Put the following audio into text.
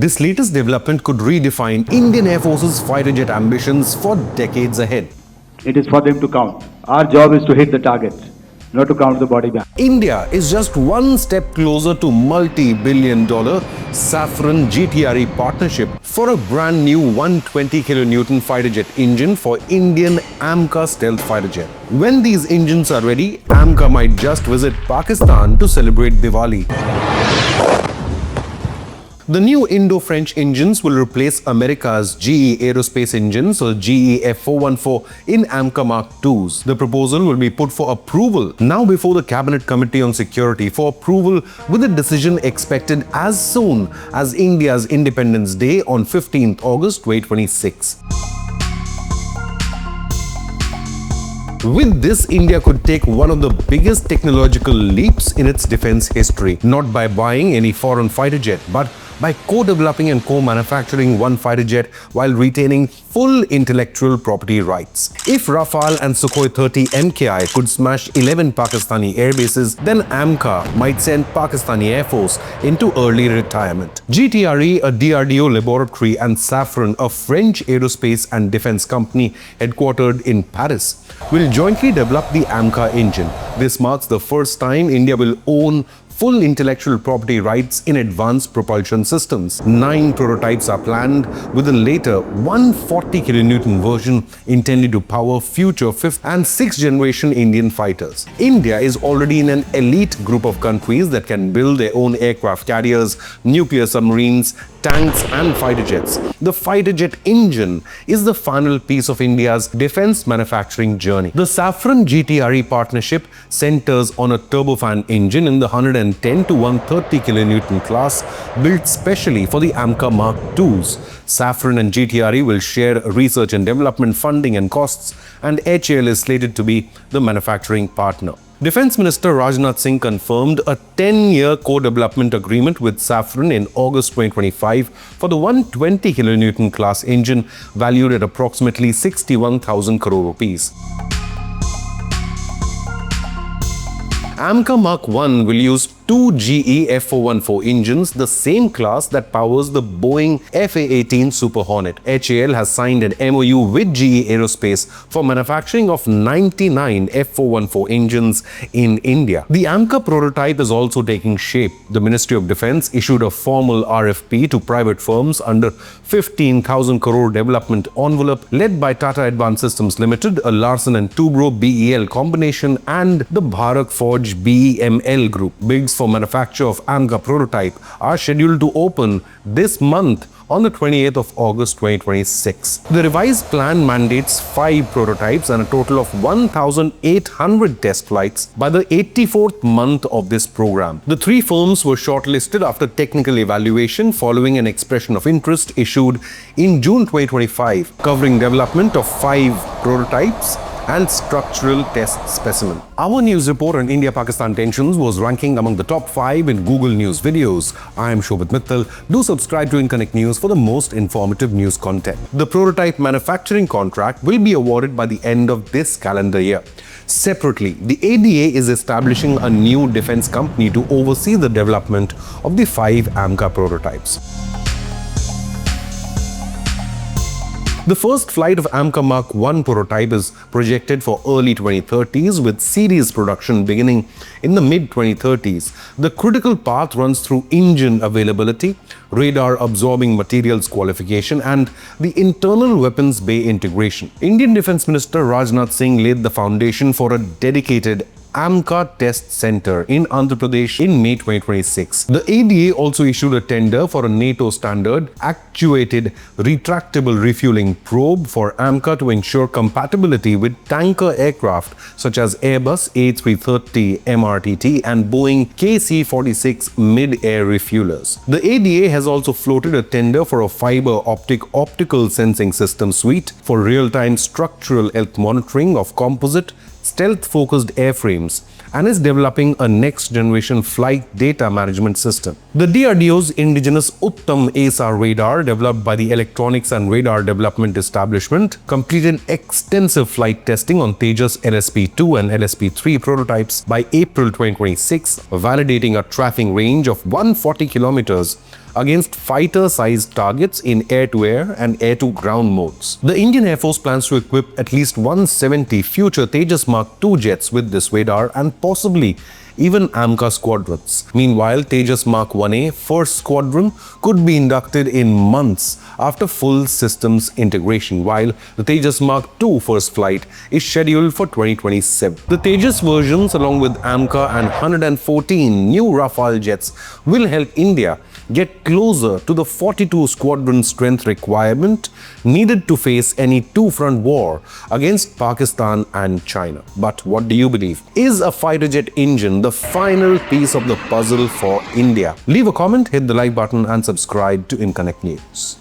This latest development could redefine Indian Air Force's fighter jet ambitions for decades ahead. It is for them to count. Our job is to hit the target, not to count the body bag. India is just one step closer to multi-billion-dollar Safran-GTRE partnership for a brand new 120 kN fighter jet engine for Indian AMCA stealth fighter jet. When these engines are ready, AMCA might just visit Pakistan to celebrate Diwali. The new Indo-French engines will replace America's GE Aerospace engines or GE F414 in AMCA Mk2s. The proposal will be put for approval now before the Cabinet Committee on Security for approval, with a decision expected as soon as India's Independence Day on 15th August 2026. With this, India could take one of the biggest technological leaps in its defense history, not by buying any foreign fighter jet, but by co-developing and co-manufacturing one fighter jet while retaining full intellectual property rights. If Rafale and Sukhoi 30 MKI could smash 11 Pakistani airbases, then AMCA might send Pakistani Air Force into early retirement. GTRE, a DRDO laboratory, and Safran, a French aerospace and defense company headquartered in Paris, will jointly develop the AMCA engine. This marks the first time India will own full intellectual property rights in advanced propulsion systems. 9 prototypes are planned, with a later 140 kN version intended to power future 5th and 6th generation Indian fighters. India is already in an elite group of countries that can build their own aircraft carriers, nuclear submarines, tanks and fighter jets. The fighter jet engine is the final piece of India's defense manufacturing journey. The Safran-GTRE partnership centers on a turbofan engine in the 110 to 130 kN class, built specially for the AMCA Mk2s. Safran and GTRE will share research and development funding and costs, and HAL is slated to be the manufacturing partner. Defense Minister Rajnath Singh confirmed a 10-year co-development agreement with Safran in August 2025 for the 120 kN class engine, valued at approximately 61,000 crore rupees. AMCA Mk2 will use 2 GE F414 engines, the same class that powers the Boeing FA-18 Super Hornet. HAL has signed an MOU with GE Aerospace for manufacturing of 99 F414 engines in India. The AMCA prototype is also taking shape. The Ministry of Defense issued a formal RFP to private firms under 15,000 crore development envelope led by Tata Advanced Systems Limited, a Larsen & Toubro BEL combination, and the Bharat Forge BEML group. Bids for manufacture of AMCA prototype are scheduled to open this month on the 28th of August 2026. The revised plan mandates 5 prototypes and a total of 1,800 test flights by the 84th month of this program. The 3 firms were shortlisted after technical evaluation following an expression of interest issued in June 2025, covering development of 5 prototypes and structural test specimen. Our news report on India-Pakistan tensions was ranking among the top 5 in Google News videos. I am Shobhit Mittal. Do subscribe to Inconnect News for the most informative news content. The prototype manufacturing contract will be awarded by the end of this calendar year. Separately, the ADA is establishing a new defense company to oversee the development of the 5 AMCA prototypes. The first flight of AMCA Mk2 prototype is projected for early 2030s, with series production beginning in the mid-2030s. The critical path runs through engine availability, radar-absorbing materials qualification, and the internal weapons bay integration. Indian Defense Minister Rajnath Singh laid the foundation for a dedicated AMCA Test Center in Andhra Pradesh in May 2026. The ADA also issued a tender for a NATO standard actuated retractable refueling probe for AMCA to ensure compatibility with tanker aircraft such as Airbus A330 MRTT and Boeing KC-46 mid-air refuelers. The ADA has also floated a tender for a fiber optical sensing system suite for real-time structural health monitoring of composite stealth-focused airframes and is developing a next-generation flight data management system. The DRDO's indigenous Uttam ASAR radar, developed by the Electronics and Radar Development Establishment, completed extensive flight testing on Tejas LSP-2 and LSP-3 prototypes by April 2026, validating a tracking range of 140 kilometers against fighter-sized targets in air-to-air and air-to-ground modes. The Indian Air Force plans to equip at least 170 future Tejas Mk2 jets with this radar and possibly even AMCA squadrons. Meanwhile, Tejas Mk1A first squadron could be inducted in months after full systems integration, while the Tejas Mk2 first flight is scheduled for 2027. The Tejas versions, along with AMCA and 114 new Rafale jets, will help India get closer to the 42 squadron strength requirement needed to face any two-front war against Pakistan and China. But what do you believe? Is a fighter jet engine the final piece of the puzzle for India? Leave a comment, hit the like button and subscribe to Inconnect News.